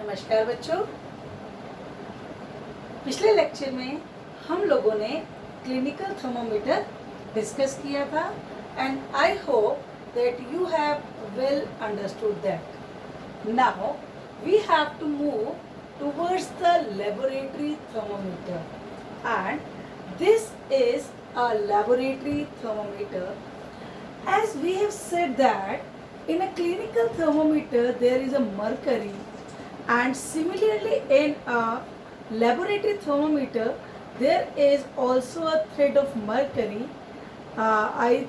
नमस्कार बच्चों। पिछले लेक्चर में हम लोगों ने क्लिनिकल थर्मोमीटर डिस्कस किया था and I hope that you have well understood that. Now we have to move towards the laboratory thermometer and this is a laboratory thermometer. As we have said that in a clinical thermometer there is a mercury, and similarly in a laboratory thermometer there is also a thread of mercury. I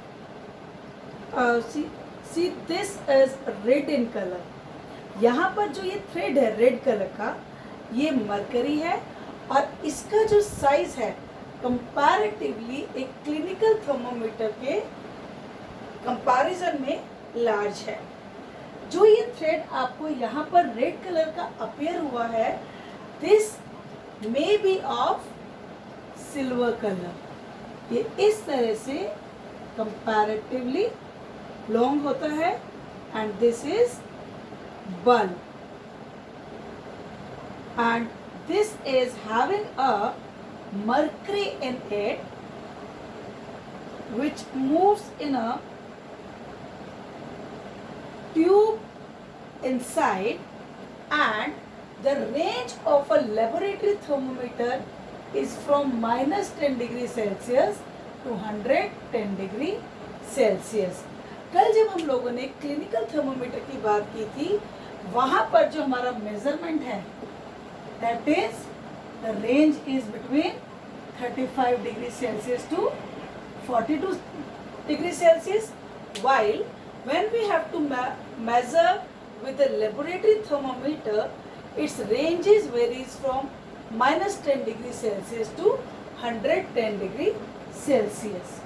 see this is red in color. यहाँ पर जो ये thread है red colour का, ये mercury है और इसका जो साइज है कंपैरेटिवली एक क्लिनिकल थर्मोमीटर के कंपैरिजन में लार्ज है. जो ये थ्रेड आपको यहाँ पर रेड कलर का अपीयर हुआ है, this may be of silver colour. ये इस तरह से कंपैरेटिवली लॉन्ग होता है and this is bulb and this is having a mercury in it which moves in a tube inside, and the range of a laboratory thermometer is from -10 degree Celsius to 110 degree Celsius. कल जब हम लोगों ने clinical thermometer की बात की थी, वहाँ पर जो हमारा मेजरमेंट है that is the range is between 35 degree Celsius to 42 degree Celsius, while when we have to measure with a laboratory thermometer, its ranges varies from -10 degree Celsius to 110 degree Celsius.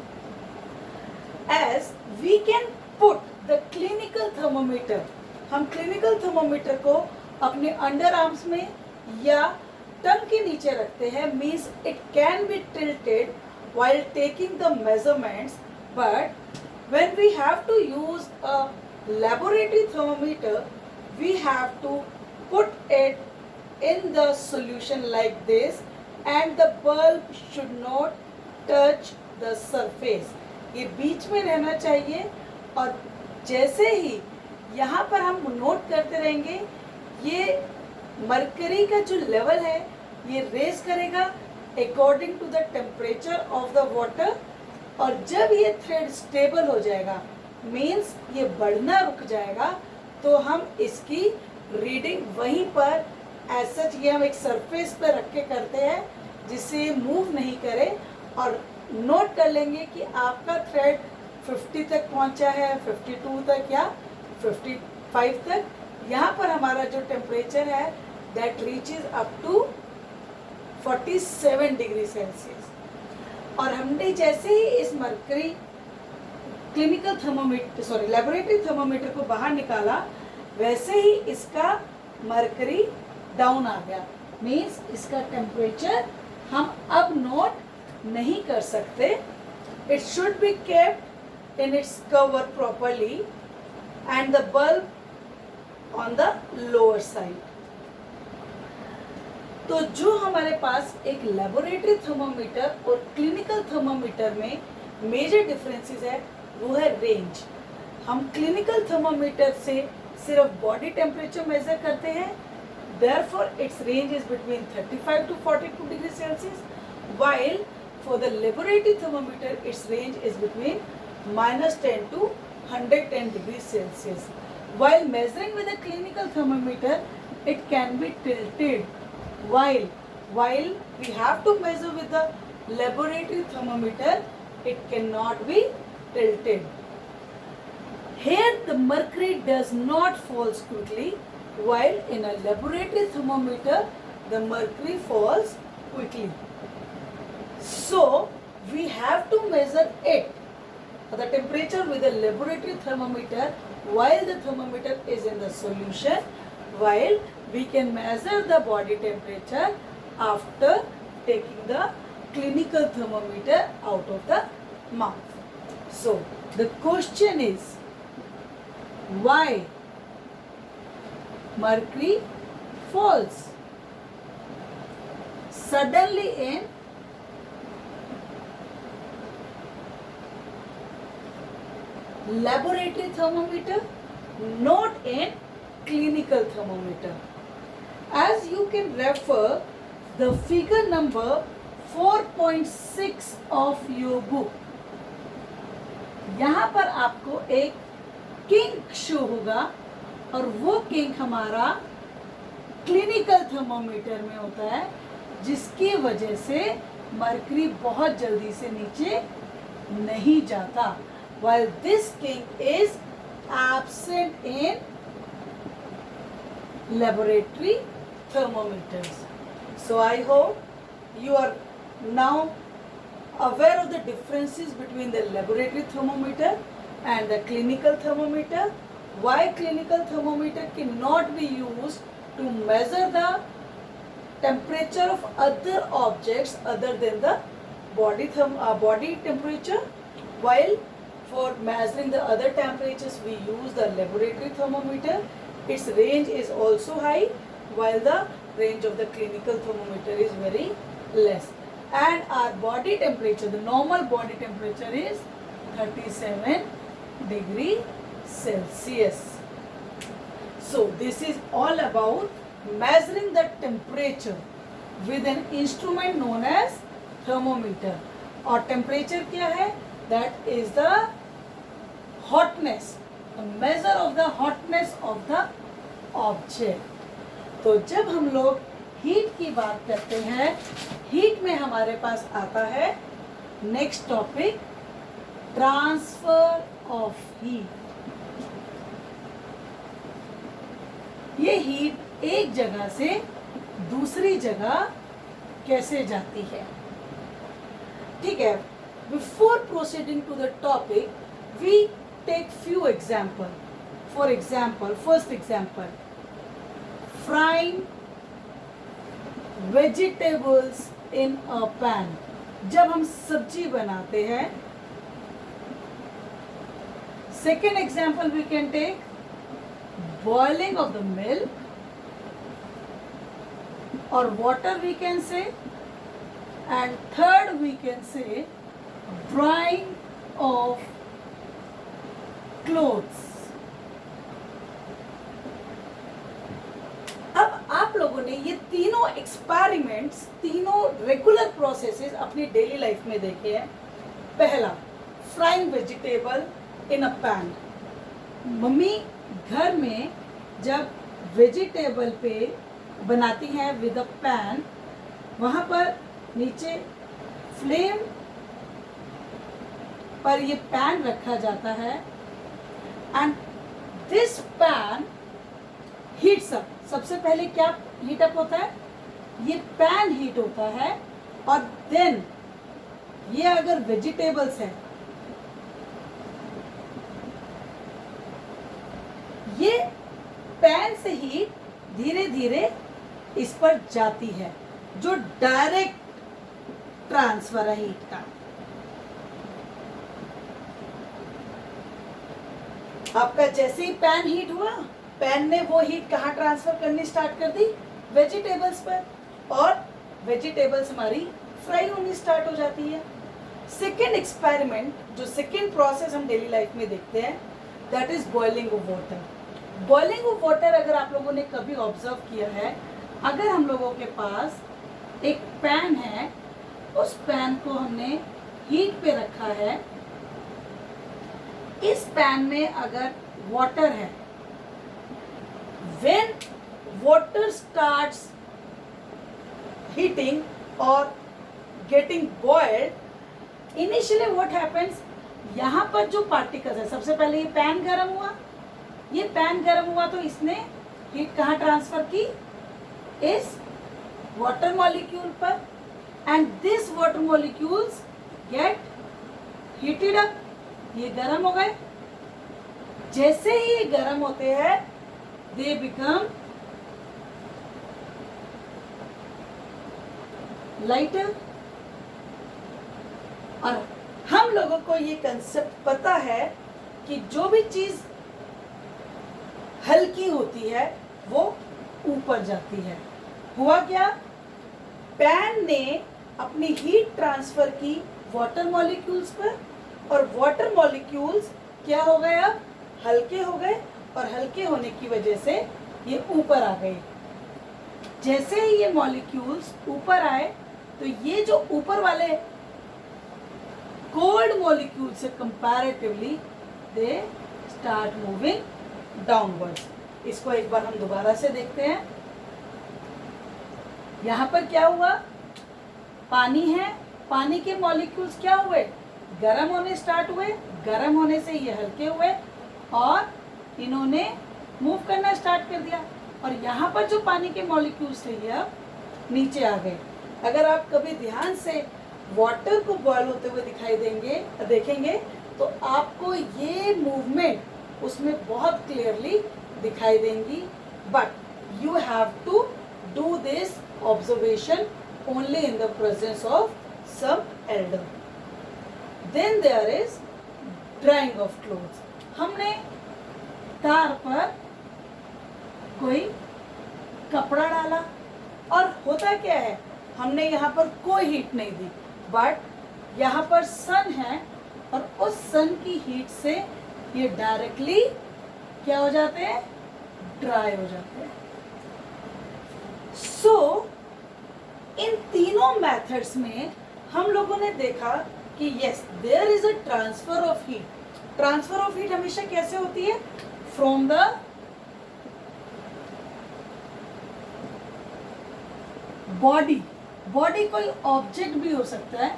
As we can put the clinical thermometer, हम clinical thermometer को अपने under arms में या टंग के नीचे रखते हैं, means it can be tilted while taking the measurements, but when we have to use a laboratory thermometer we have to put it in the solution like this, and the bulb should not touch the surface. ये बीच में रहना चाहिए और जैसे ही यहाँ पर हम note करते रहेंगे, ये मरकरी का जो लेवल है ये रेज करेगा according to the temperature of the water, और जब ये थ्रेड स्टेबल हो जाएगा, मीन्स ये बढ़ना रुक जाएगा, तो हम इसकी रीडिंग वहीं पर एज सच ये हम एक सरफेस पर रख के करते हैं जिससे ये मूव नहीं करे, और नोट कर लेंगे कि आपका थ्रेड 50 तक पहुंचा है, 52 तक या 55 तक. यहाँ पर हमारा जो टेम्परेचर है that reaches up to 47 degree Celsius. और हमने जैसे ही इस mercury clinical thermometer laboratory thermometer को बाहर निकाला, वैसे ही इसका मरकरी डाउन आ गया, मीन्स इसका टेम्परेचर हम अब नोट नहीं कर सकते. It should be kept in its cover properly and the bulb on the lower side. तो जो हमारे पास एक लेबोरेटरी थर्मोमीटर और क्लिनिकल थर्मोमीटर में मेजर डिफरेंसेस है, वो है रेंज. हम क्लिनिकल थर्मोमीटर से सिर्फ बॉडी टेम्परेचर मेजर करते हैं, therefore its range is between 35 to 42 degree Celsius, while for the laboratory thermometer its range is between -10 to 110 degrees Celsius. While measuring with a clinical thermometer it can be tilted, while we have to measure with the laboratory thermometer it cannot be tilted. Here the mercury does not falls quickly, while in a laboratory thermometer the mercury falls quickly. So we have to measure it, the temperature with a laboratory thermometer while the thermometer is in the solution, while we can measure the body temperature after taking the clinical thermometer out of the mouth. So the question is, why mercury false. Suddenly in laboratory thermometer, not in clinical thermometer. As you can refer the figure number 4.6 of your book. यहाँ पर आपको एक kink show होगा और वो kink हमारा clinical thermometer में होता है, जिसकी वजह से मर्करी बहुत जल्दी से नीचे नहीं जाता, while this kink is absent in laboratory thermometers. So I hope you are now aware of the differences between the laboratory thermometer and the clinical thermometer. Why clinical thermometer cannot be used to measure the temperature of other objects other than the body temperature, while for measuring the other temperatures we use the laboratory thermometer. Its range is also high, while the range of the clinical thermometer is very less. And our body temperature, the normal body temperature is 37 degree Celsius. So this is all about measuring the temperature with an instrument known as thermometer. और temperature क्या है? That is the hotness, the measure of the hotness of the object. तो जब हम लोग heat की बात करते हैं, हीट में हमारे पास आता है next topic, transfer of heat. ये हीट एक जगह से दूसरी जगह कैसे जाती है. ठीक है, before proceeding to the topic we take few example. For example, first example, frying vegetables in a pan. जब हम सब्जी बनाते हैं. Second example we can take boiling of the milk or water we can say, and third we can say drying of clothes. अब आप लोगों ने ये तीनों एक्सपेरिमेंट्स, तीनों रेगुलर प्रोसेसेस अपनी डेली लाइफ में देखे हैं. पहला, frying vegetable in a pan. Mummy घर में जब वेजिटेबल पे बनाती हैं विद अ पैन, वहाँ पर नीचे फ्लेम पर ये पैन रखा जाता है and this pan heats up. सबसे पहले क्या हीट अप होता है? ये पैन हीट होता है और देन ये अगर वेजिटेबल्स हैं, ये पैन से हीट धीरे धीरे इस पर जाती है, जो डायरेक्ट ट्रांसफर है हीट का. आपका जैसे ही पैन हीट हुआ, पैन ने वो हीट कहाँ ट्रांसफर करनी स्टार्ट कर दी? वेजिटेबल्स पर, और वेजिटेबल्स हमारी फ्राई होनी स्टार्ट हो जाती है. सेकेंड एक्सपेरिमेंट, जो सेकेंड प्रोसेस हम डेली लाइफ में देखते हैं, that is boiling of water. Boiling of water अगर आप लोगों ने कभी ऑब्जर्व किया है, अगर हम लोगों के पास एक पैन है, उस पैन को हमने हीट पे रखा है, इस पैन में अगर वाटर है, व्हेन वाटर स्टार्ट्स हीटिंग और getting boiled, initially what happens, यहाँ पर जो पार्टिकल्स है, सबसे पहले ये पैन गर्म हुआ, ये पैन गर्म हुआ तो इसने हीट कहाँ ट्रांसफर की? इस वाटर मॉलिक्यूल पर, and this water molecules gate heated up. ये गर्म हो गए. जैसे ही ये गर्म होते हैं, दे बिकम लाइटर. और हम लोगों को ये कंसेप्ट पता है कि जो भी चीज हल्की होती है वो ऊपर जाती है। हुआ क्या, पैन ने अपनी हीट ट्रांसफर की वाटर मॉलिक्यूल्स पर, और वाटर मॉलिक्यूल्स क्या हो गए, अब हल्के हो गए, और हल्के होने की वजह से ये ऊपर आ गए। जैसे ही ये मॉलिक्यूल्स ऊपर आए तो ये जो ऊपर वाले कोल्ड मॉलिक्यूल से comparatively they start moving downwards. इसको एक बार हम दोबारा से देखते हैं। यहाँ पर क्या हुआ, पानी है, पानी के मॉलिक्यूल्स क्या हुए, गर्म होने स्टार्ट हुए, गर्म होने से ये हल्के हुए और इन्होंने मूव करना स्टार्ट कर दिया, और यहाँ पर जो पानी के मॉलिक्यूल्स थे ये अब नीचे आ गए। अगर आप कभी ध्यान से वाटर को बॉयल होते हुए देखेंगे तो आपको ये मूवमेंट उसमें बहुत क्लियरली दिखाई देंगी, but you have to do this observation only in the presence of some elder. Then there is drying of clothes. हमने तार पर कोई कपड़ा डाला और होता क्या है, हमने यहाँ पर कोई हीट नहीं दी, बट यहाँ पर सन है और उस सन की हीट से ये डायरेक्टली क्या हो जाते हैं, ड्राई हो जाते हैं। सो इन तीनों मेथड्स में हम लोगों ने देखा कि yes there is a transfer of heat. Transfer of heat हमेशा कैसे होती है, फ्रॉम द बॉडी, बॉडी कोई ऑब्जेक्ट भी हो सकता है,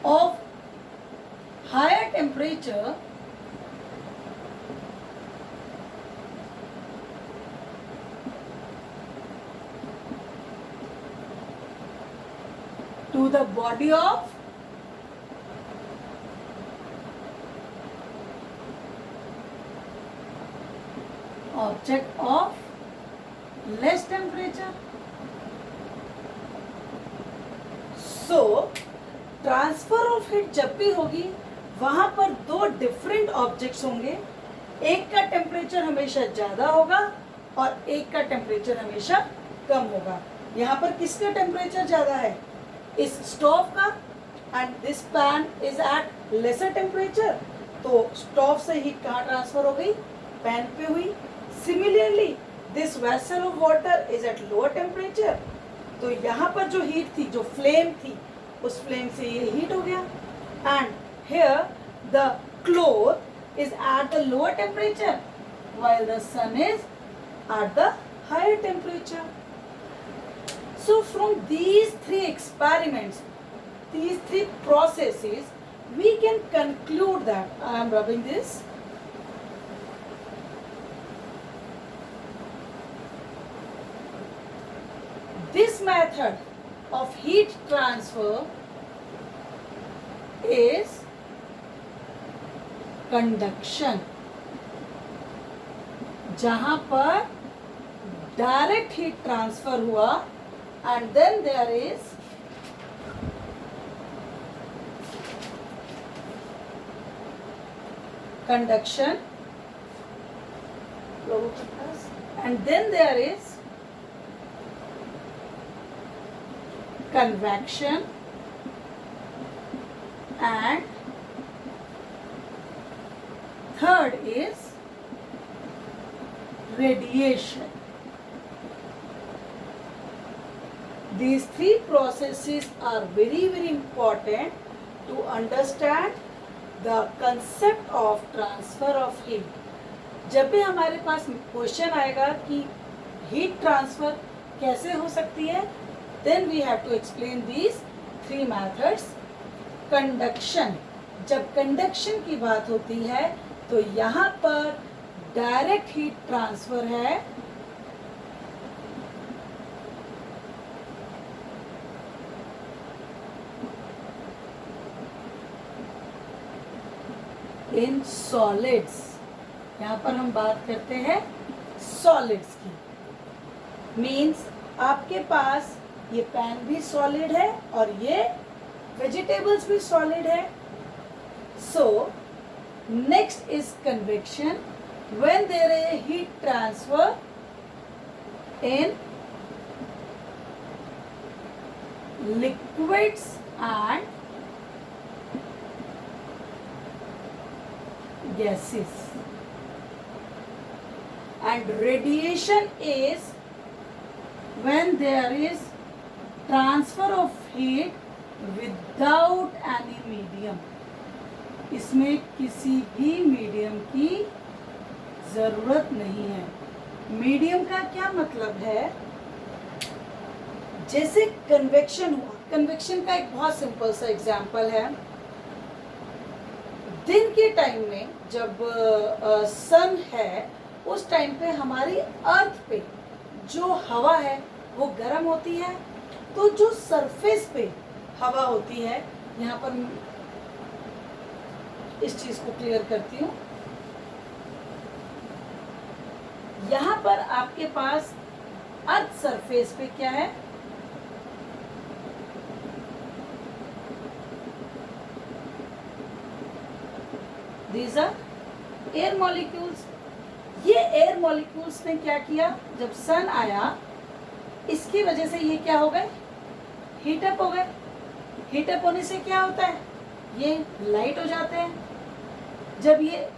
of higher temperature to the body of object of less temperature. So transfer of heat जब भी होगी वहां पर दो डिफरेंट ऑब्जेक्ट्स होंगे, एक का टेम्परेचर हमेशा ज्यादा होगा और एक का टेम्परेचर हमेशा कम होगा। यहाँ पर किसका टेम्परेचर ज्यादा है, इस स्टोव का, and this pan is at lesser temperature, तो स्टोव से हीट कहाँ ट्रांसफर हो गई, पैन पे हुई। Similarly this vessel of water is at lower temperature, तो यहाँ पर जो हीट थी, जो फ्लेम थी, उस फ्लेम से ये हीट हो गया, and here the cloth is at the lower temperature while the sun is at the higher temperature. So from these three experiments, these three processes, we can conclude that, I am rubbing this, this method of heat transfer is conduction, जहाँ पर direct heat transfer हुआ, and then there is conduction, and then there is convection, and third is radiation. These three processes are very important to understand the concept of transfer of heat. जब भी हमारे पास question आएगा कि heat transfer कैसे हो सकती है, then we have to explain these three methods. Conduction, जब कंडक्शन की बात होती है तो यहाँ पर डायरेक्ट हीट ट्रांसफर है, इन सॉलिड्स। यहाँ पर हम बात करते हैं सॉलिड्स की, मीन्स आपके पास ये पैन भी सॉलिड है और ये वेजिटेबल्स भी सॉलिड है। So next is convection, when there is heat transfer in liquids and gases, and radiation is when there is transfer of heat without any medium. इसमें किसी भी मीडियम की ज़रूरत नहीं है. मीडियम का क्या मतलब है? जैसे कन्वेक्शन हुआ, कन्वेक्शन का एक बहुत सिंपल सा एग्जाम्पल है. दिन के टाइम में जब सन है, उस टाइम पे हमारी अर्थ पे जो हवा है वो गर्म होती है. तो जो सरफेस पे हवा होती है, यहाँ पर इस चीज को क्लियर करती हूँ. यहाँ पर आपके पास अर्थ सरफेस पे क्या है? These are air molecules. ये एयर मॉलिक्यूल्स ने क्या किया? जब सन आया, इसकी वजह से ये क्या हो गए? हीटअप हो गए. हीटअप होने से क्या होता है? ये लाइट हो जाते हैं. जब ये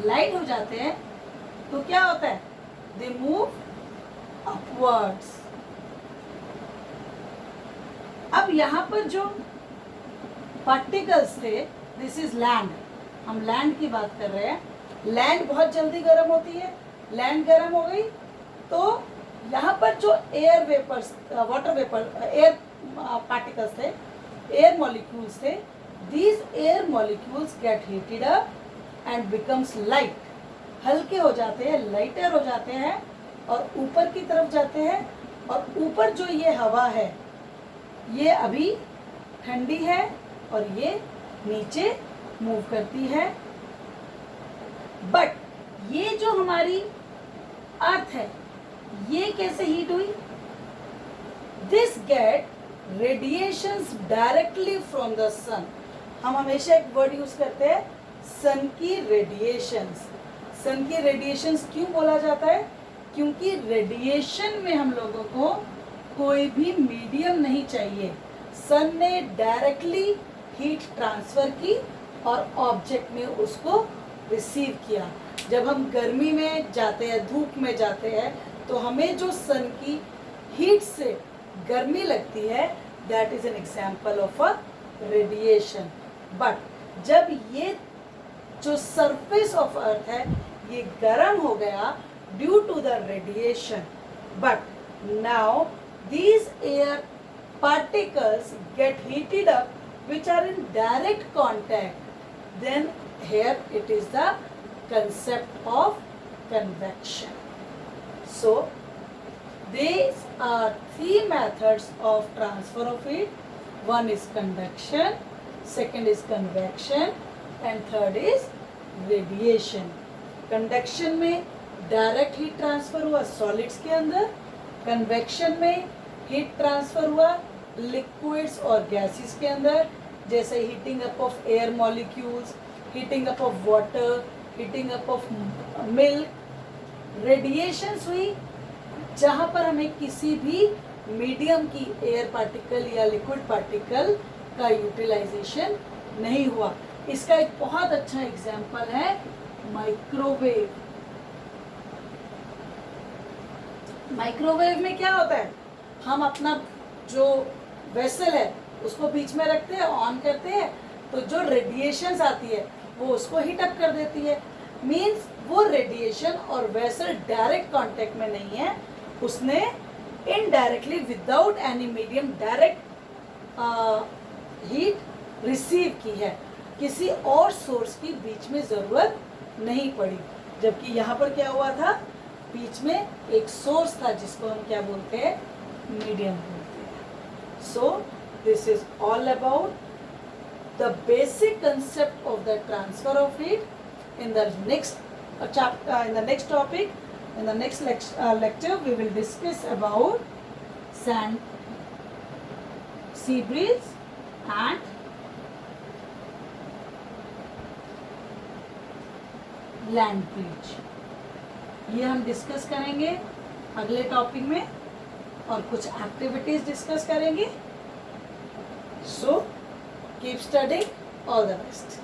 लाइट हो जाते हैं तो क्या होता है? They move upwards. अब यहाँ पर जो पार्टिकल्स थे, दिस इज लैंड. हम लैंड की बात कर रहे हैं. लैंड बहुत जल्दी गर्म होती है. लैंड गर्म हो गई तो यहाँ पर जो air vapours, water vapour, air particles थे, एयर मॉलिक्यूल्स थे, these air molecules get heated up and becomes light. हल्के हो जाते हैं, लाइटर हो जाते हैं और ऊपर की तरफ जाते हैं. और ऊपर जो ये हवा है, ये अभी ठंडी है और ये नीचे मूव करती है. बट ये जो हमारी अर्थ है, ये कैसे हीट हुई? This get radiations directly from the sun. हम हमेशा एक वर्ड यूज करते हैं, सन की रेडिएशंस. सन की रेडिएशंस क्यों बोला जाता है? क्योंकि रेडिएशन में हम लोगों को कोई भी मीडियम नहीं चाहिए. सन ने डायरेक्टली हीट ट्रांसफर की और ऑब्जेक्ट ने उसको रिसीव किया. जब हम गर्मी में जाते हैं, धूप में जाते हैं, तो हमें जो सन की हीट से गर्मी लगती है, that is an example of a radiation. But जब ये जो सरफेस ऑफ अर्थ है, ये गर्म हो गया due to the radiation. But now these air particles get heated up which are in direct contact. Then here it is the concept of convection. So these are three methods of transfer of heat. One is convection, second is convection, and third is radiation. Convection में direct heat transfer हुआ solids के अंदर. Convection में heat transfer हुआ liquids और gases के अंदर, जैसे heating up of air molecules, heating up of water, heating up of milk. Radiations हुई जहाँ पर हमें किसी भी मीडियम की एयर पार्टिकल या लिक्विड पार्टिकल का यूटिलाइजेशन नहीं हुआ. इसका एक बहुत अच्छा एग्जाम्पल है माइक्रोवेव. माइक्रोवेव में क्या होता है? हम अपना जो वेसल है उसको बीच में रखते हैं, ऑन करते हैं, तो जो रेडिएशंस आती है वो उसको हीट अप कर देती है. मींस वो रेडिएशन और वेसल डायरेक्ट कांटेक्ट में नहीं है, उसने indirectly without any medium direct heat receive की है. किसी और सोर्स की बीच में ज़रूरत नहीं पड़ी. जबकि यहाँ पर क्या हुआ था? बीच में एक सोर्स था जिसको हम क्या बोलते हैं? मीडियम बोलते हैं. So this is all about the basic concept of the transfer of heat. In the next in the next topic, in the next lecture, we will discuss about sand, sea breeze, and land breeze. ये हम discuss करेंगे अगले topic में और कुछ activities discuss करेंगे. So keep studying. All the best.